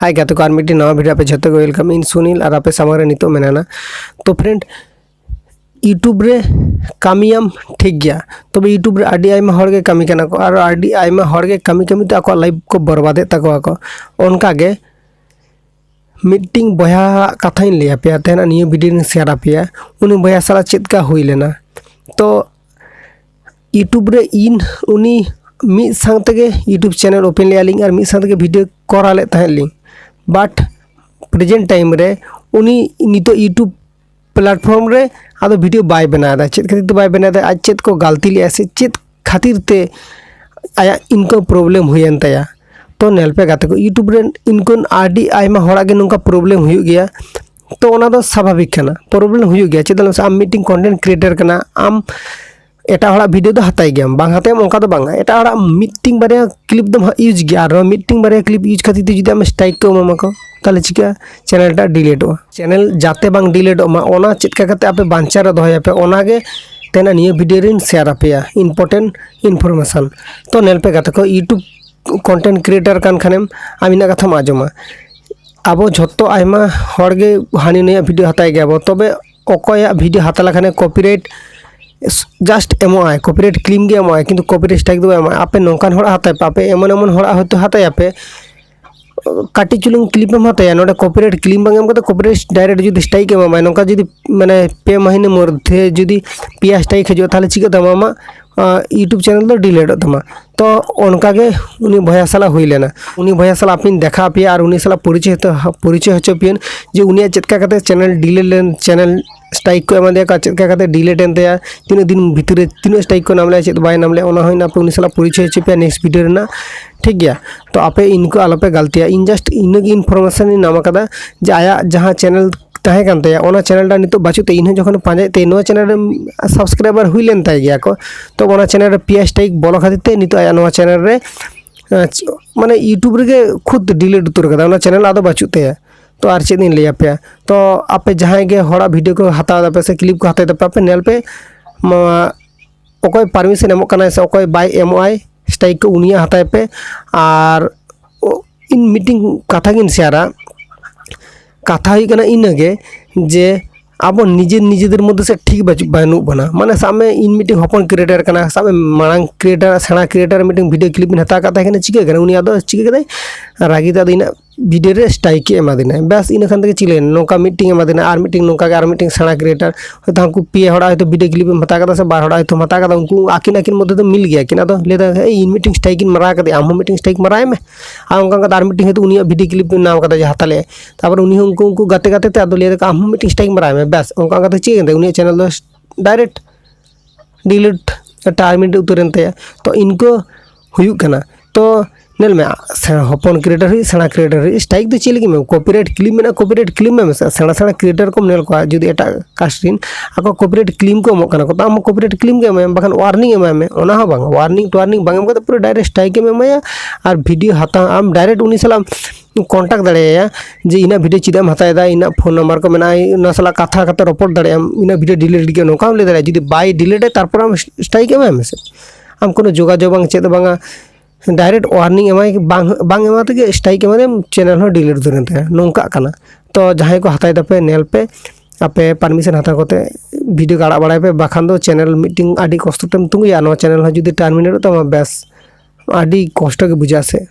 हाय क्या तो कार मिट्टी नवा वीडियो पे झोते को वेलकम इन सुनील और आपे सामने नितो मेना तो फ्रेंड यूट्यूब रे कामियाम ठीक गया तो यूट्यूब रे आडी आइमा हर के कामी कना को और आडी आइमा हर के कामी कामी तो लाइफ को बर्बादे तको को उनका के मीटिंग बया कथा लिया पे तेना निये वीडियो शेयर पे उनी बया साला चेत का हुई लेना तो यूट्यूब रे इन उनी मिद संग तके यूट्यूब चैनल ओपन लिया लिंक और मिद संग तके वीडियो करा ले तहे लिंक बाट प्रेजेंट टाइम रे उनी नितो यूट्यूब प्लेटफॉर्म रे आदो वीडियो बाय बनादा चेत खातिर तो बाय बनादा आज चेत को गलती लिया से चेत खातिर ते आया इनको प्रॉब्लम हुयन तया तो नेल पे गाते को यूट्यूब रे इनको आडी आइमा हड़ा के नोका प्रॉब्लम हुई गया तो ओना दो स्वाभाविक कना प्रॉब्लम हुई गया चेदल आम मीटिंग कंटेंट क्रिएटर कना आम एटा हड़ा वीडियो दो हताई गया बांग हतायम ओंका दो बांगा एटा हड़ा मीटिंग बारे क्लिप दम यूज गया और मीटिंग बारे क्लिप यूज खातिर जुदी आम स्ट्राइक को एमाको ताले चिका चैनल टा डिलीट हो चैनल जाते बांग डिलीट मा ओना चितका करते आपे बांचा रे दोहया पे ओना गे तेना निये वीडियो रिन शेयर आपेया इंपोर्टेंट इनफॉरमेशन तो नेल पे गाते को यूट्यूब कंटेंट क्रिएटर कान खानेम आमिना कथा आजमा आबो झोत्तो आइमा हड़गे हानि नया वीडियो हताई गया बो तबे अकया वीडियो हताला खाने कॉपीराइट जस्ट एमोआई कॉपीराइट क्लेम गे एमोआई किंतु कॉपीराइट स्ट्राइक दो एमोआई आपे नोकान हड़ा हताय पापे एमन एमन हड़ा होतो हताय आपे काटी चुलुंग क्लिप में हताया नोडे कॉपीराइट क्लेम बांग एम कते कॉपीराइट डायरेक्ट जुदी स्ट्राइक एमोआई नोका जुदी माने पे महीने मध्य जुदी पिया स्ट्राइक हजो ताले चिका तमामा यूट्यूब चैनल तो डिलीट तमा तो उनका के उनी भया साला हुई लेना उनी भया साला अपनी देखा पे और उनी साला परिचय हचो पियन जे उनी चेतका कते चैनल डिलीट लेन चैनल स्ट्राइक को एमा दे का चेतका कते डिलीट एन तया तीन दिन भीतर तीन स्ट्राइक को नामले चेत बाय नामले ओना होइना आपे उनी साला परिचय हचो पे नेक्स्ट वीडियो रेना ठीक गया तो आपे इनको आलोपे गलतिया इन जस्ट इनगे इनफॉरमेशन इन नाम कदा जे आया जहां चैनल ताहे कान तया ओना चैनल टा नितो बाचुते इन जखन पांजे ते नो चैनल सब्सक्राइबर हुई लेन ताय गया को तो ओना चैनल रे पीएस स्ट्राइक बोलो खातिर ते नितो आया नो चैनल रे माने यूट्यूब रे खुद डिलीट उतर कदा ओना चैनल आदो बाचुते तो आर चेद दिन लिया पे तो आपे जहां गे हड़ा वीडियो को हताव दा पे से क्लिप को हताय दा पे नेल पे ओकोय परमिशन एमो कना से ओकोय बाय एमओआई स्ट्राइक को उनिया हताय पे और इन मीटिंग कथा गिन शेयरा कथा हुई कना इनगे जे अब निजे निजेदर मध्य से ठीक बानू बना माने सामे इन मीटिंग हपन क्रिएटर कना सामे मांग क्रिएटर सेना क्रिएटर मीटिंग वीडियो क्लिप में हता कता है चिका कना उनी आदो चिका कदे रागिता दिना वीडियो रे स्ट्राइक एमा दिना बस इन खान तक चिले नोका मीटिंग एमा दिना are meeting Nokha are meeting सेना क्रिएटर होता हमको पे हड़ा है तो वीडियो क्लिप में हता कता से बार हड़ा है तो हता कता उनको आकिन आकिन मध्य तो मिल गया किना तो लेदा इन मीटिंग स्ट्राइक इन मरा कदे आम मीटिंग स्ट्राइक मराय में आ उनका आर मीटिंग है तो उनी वीडियो क्लिप में नाम कता हता ले तापर उनी उनको गाते गाते ते आदो लेदा आम मीटिंग स्ट्राइक मराय में बस उनका कता चिके उनी चैनल दो डायरेक्ट डिलीट टारमिनेट उतरन ते तो इनको हुयुक कना तो नेल में हपन क्रिएटर ही सेना क्रिएटर ही स्ट्राइक तो चेलगी में कॉपीराइट क्लेम में कॉपीराइट क्लेम में सेना सेना क्रिएटर को नेल को जुदी एटा कास्टिन आको कॉपीराइट क्लेम को एमो कना को आम कॉपीराइट क्लेम के एम बखान वार्निंग एम में ओना हो बांग वार्निंग टू बांग एम पूरा डायरेक्ट स्ट्राइक एम एमाया और वीडियो हता आम डायरेक्ट उनी सला कॉन्टैक्ट दाड़ेया जे इना वीडियो चिदाम हतायदा इना फोन नंबर को मेना इना सला कथा कते रपोर्ट दाड़ेया इना वीडियो डिलीट के नोका ले दाड़े जुदी बाय डिलीट है तारपर आम स्ट्राइक एम से आम कोनो जोगाजोग बांग चेद बांगा डायरेक्ट वार्निंग एमाय बांग एमा तक स्ट्राइक एमा चैनल हो डिलीट उतरन ते नोंका कना तो जहां को हताय दपे नेल पे आपे परमिशन हता कोते वीडियो गाड़ा बड़ाय पे बाखान दो चैनल मीटिंग आडी कष्ट तम तुंगया नो चैनल हो जुदी टर्मिनेट तो बेस आडी कष्ट के बुझा से।